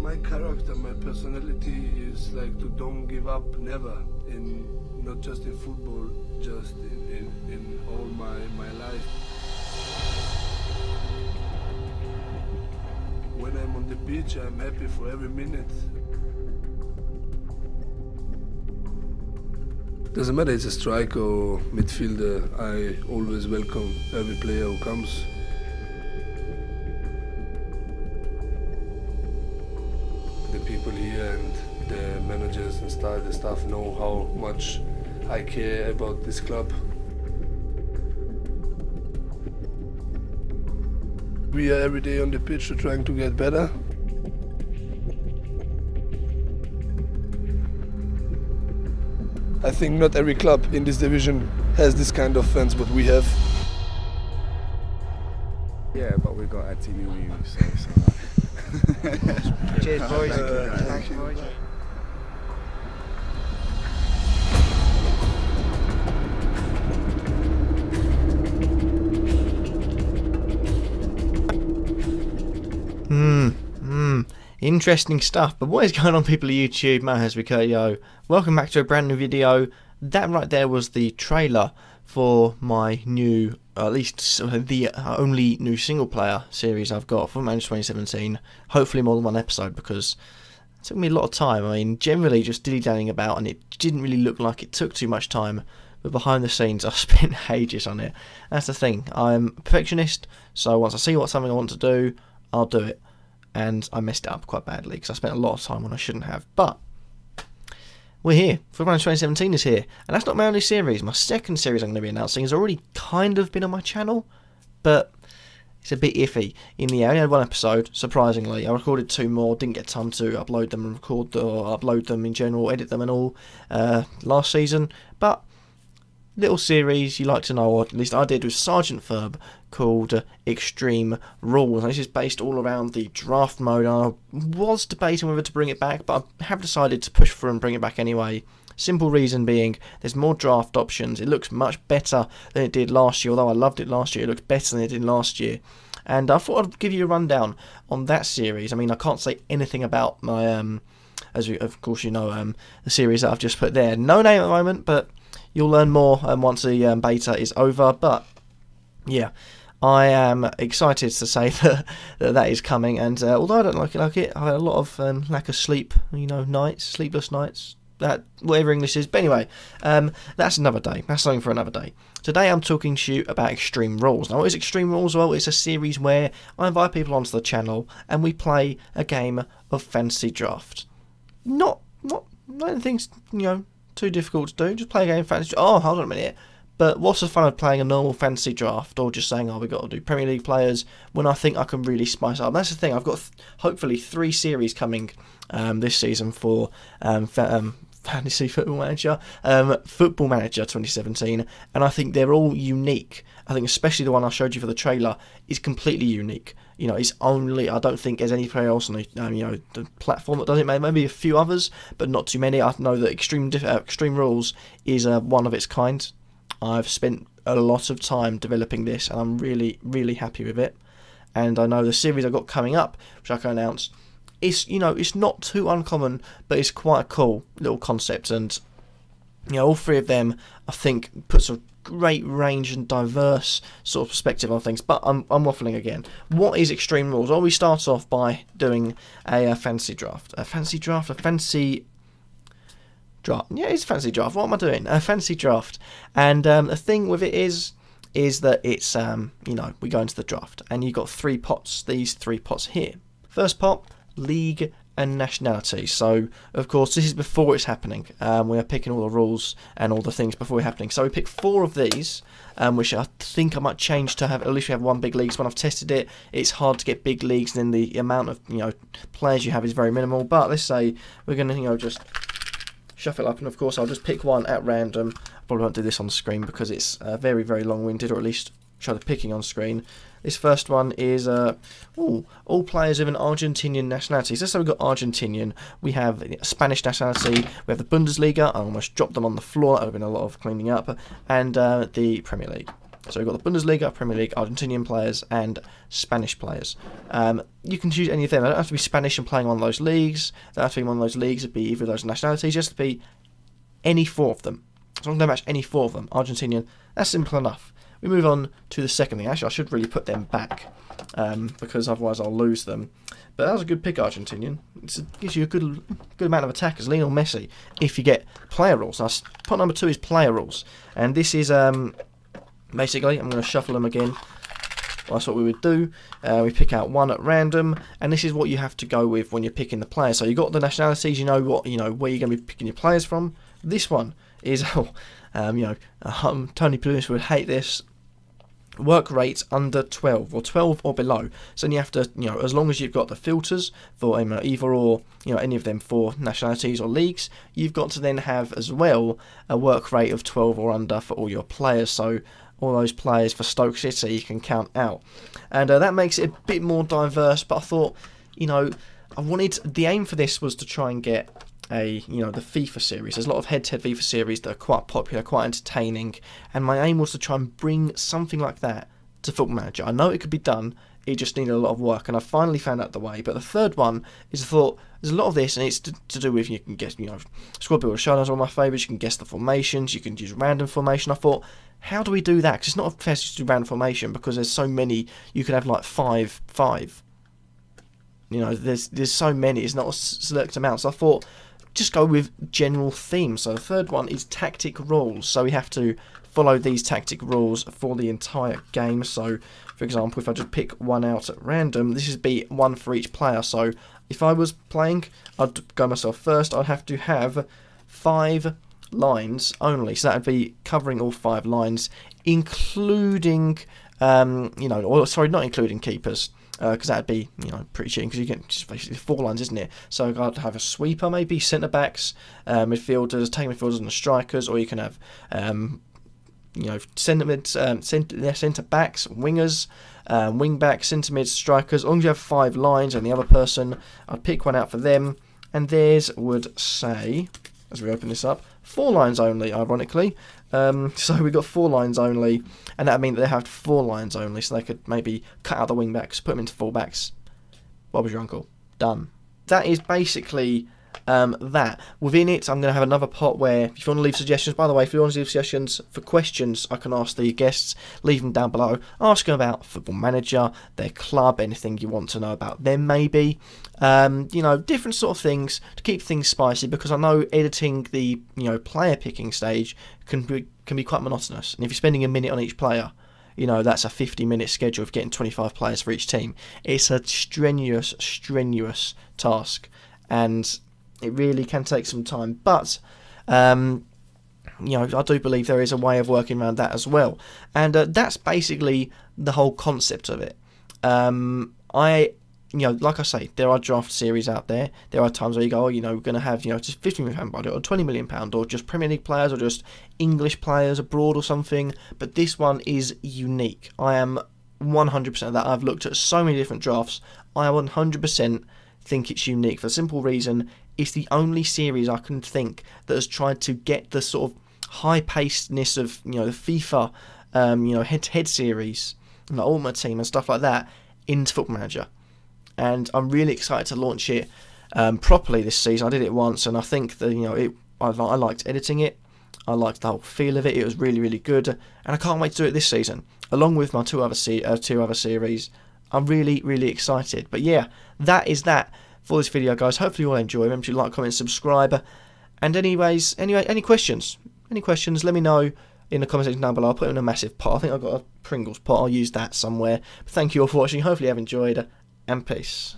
My character, my personality is like to don't give up, never. Not just in football, just in all my life. When I'm on the beach, I'm happy for every minute. Doesn't matter it's a striker or midfielder, I always welcome every player who comes. The people here and the managers and the staff know how much I care about this club. We are every day on the pitch trying to get better. I think not every club in this division has this kind of fans what we have. Yeah, but we got a team in you, so it's alright. Cheers, boys. Thanks, boys. Interesting stuff. But what is going on, people of YouTube? My name is Kurtyoy. Welcome back to a brand new video. That right there was the trailer for my new, at least the only new single player series I've got for Manchester 2017. Hopefully more than one episode, because it took me a lot of time. I mean, generally just dilly-dallying about, and it didn't really look like it took too much time. But behind the scenes, I spent ages on it. That's the thing. I'm a perfectionist, so once I see what's something I want to do, I'll do it. And I messed it up quite badly because I spent a lot of time when I shouldn't have. But we're here. Football 2017 is here. And that's not my only series. My second series I'm going to be announcing has already kind of been on my channel, but it's a bit iffy. In the end, I only had one episode, surprisingly. I recorded 2 more, didn't get time to upload them and upload them in general, edit them and all last season. But little series you like to know, or at least I did, with Sergeant Ferb, called Extreme Rules. And this is based all around the draft mode. I was debating whether to bring it back, but I have decided to push through and bring it back anyway. Simple reason being, there's more draft options. It looks much better than it did last year. Although I loved it last year, it looks better than it did last year. And I thought I'd give you a rundown on that series. I mean, I can't say anything about my, as you, of course you know, the series that I've just put there. No name at the moment, but you'll learn more once the beta is over. But yeah, I am excited to say that is coming. And although I don't like it, I've had a lot of lack of sleep, sleepless nights, that whatever English is. But anyway, that's another day. That's something for another day. Today I'm talking to you about Extreme Rules. Now, what is Extreme Rules? Well, it's a series where I invite people onto the channel and we play a game of fantasy draft. Not anything, too difficult to do. Just play a game of fantasy. Oh, hold on a minute. But what's the fun of playing a normal fantasy draft, or just saying, oh, we've got to do Premier League players, when I think I can really spice up? That's the thing. I've got hopefully 3 series coming this season for Fantasy Football Manager, Football Manager 2017, and I think they're all unique. I think especially the one I showed you for the trailer is completely unique. It's only, I don't think there's any player else on the the platform that does it. Maybe a few others, but not too many. I know that Extreme Rules is one of its kind. I've spent a lot of time developing this, and I'm really, really happy with it. And I know the series I've got coming up, which I can announce, it's not too uncommon, but it's quite a cool little concept. And all 3 of them, I think, puts a great range and diverse sort of perspective on things. But I'm waffling again. What is Extreme Rules? Well, we start off by doing a fantasy draft. A fantasy draft? A fantasy draft. Yeah, it's a fantasy draft. What am I doing? A fantasy draft. And the thing with it is that it's, we go into the draft. And you've got 3 pots. These 3 pots here. First pot, league and nationality. So, of course, this is before it's happening. We are picking all the rules and all the things before it's happening. So we pick 4 of these, which I think I might change to have, at least we have 1 big league. So when I've tested it, it's hard to get big leagues, and then the amount of, players you have is very minimal. But let's say we're going to, just shuffle it up, and of course I'll just pick one at random. I probably won't do this on the screen because it's very, very long-winded, or at least show the picking on screen. This first one is all players of an Argentinian nationality. So we've got Argentinian, we have Spanish nationality, we have the Bundesliga, I almost dropped them on the floor, that would have been a lot of cleaning up, and the Premier League. So we've got the Bundesliga, Premier League, Argentinian players, and Spanish players. You can choose any of them. They don't have to be Spanish and playing one of those leagues. They don't have to be one of those leagues. It'd be either of those nationalities. Just to be any 4 of them. As long as they match any 4 of them. Argentinian. That's simple enough. We move on to the second thing. Actually, I should really put them back because otherwise I'll lose them. But that was a good pick, Argentinian. It gives you a good amount of attackers. Lionel Messi, if you get player rules. Now, part number 2 is player rules. And this is, basically, I'm going to shuffle them again. That's what we would do. We pick out one at random. And this is what you have to go with when you're picking the players. So you've got the nationalities, you know where you're going to be picking your players from. This one is, Tony Pulis would hate this. Work rates under 12 or 12 or below. So then you have to, as long as you've got the filters for either or, any of them 4 nationalities or leagues, you've got to then have as well a work rate of 12 or under for all your players. So all those players for Stoke City you can count out. And that makes it a bit more diverse, but I thought, the aim for this was to try and get the FIFA series. There's a lot of head-to-head FIFA series that are quite popular, quite entertaining, and my aim was to try and bring something like that to Football Manager. I know it could be done, it just needed a lot of work, and I finally found out the way. But the third one is, I thought, there's a lot of this, and it's to do with, you can guess, squad builder showdowns are one of my favourites, you can guess the formations, you can use random formation. I thought, how do we do that? Because it's not fair to do random formation, because there's so many, you could have like 5. There's so many, it's not a select amount. So I thought, just go with general themes. So the third one is tactic rules. So we have to follow these tactic rules for the entire game. So, for example, if I just pick one out at random, this would be 1 for each player. So if I was playing, I'd go myself first. I'd have to have 5 lines only. So that would be covering all 5 lines, including, not including keepers. Because that'd be, pretty cheating, because you get just basically 4 lines, isn't it? So I'd have a sweeper, maybe, centre-backs, midfielders, attacking midfielders and the strikers, or you can have, centre-backs, wingers, wing-backs, centre-mids, strikers. As long as you have 5 lines and the other person, I'd pick one out for them, and theirs would say, as we open this up, 4 lines only, ironically. So we've got 4 lines only, and that would mean that they have 4 lines only, so they could maybe cut out the wing backs, put them into full backs. Bob was your uncle. Done. That is basically that. Within it, I'm going to have another pot where, if you want to leave suggestions, by the way, if you want to leave suggestions for questions I can ask the guests, leave them down below. Ask them about Football Manager, their club, anything you want to know about them maybe. Different sort of things to keep things spicy, because I know editing the, player picking stage can be quite monotonous. And if you're spending a minute on each player, that's a 50-minute schedule of getting 25 players for each team. It's a strenuous task, and it really can take some time. But, I do believe there is a way of working around that as well. And that's basically the whole concept of it. Like I say, there are draft series out there. There are times where you go, we're going to have, just £50 million budget or £20 million, or just Premier League players, or just English players abroad or something. But this one is unique. I am 100% of that. I've looked at so many different drafts. I 100% think it's unique for the simple reason it's the only series I can think that has tried to get the sort of high-pacedness of, the FIFA, head-to-head series, and the Ultimate Team and stuff like that into Football Manager. And I'm really excited to launch it properly this season. I did it once, and I think that I liked editing it. I liked the whole feel of it. It was really, really good, and I can't wait to do it this season, along with my two other series. I'm really, really excited. But yeah, that is that for this video, guys. Hopefully you all enjoy. Remember to like, comment, subscribe. And any questions? Let me know in the comment section down below. I'll put it in a massive pot. I think I've got a Pringles pot. I'll use that somewhere. But thank you all for watching. Hopefully you have enjoyed. And peace.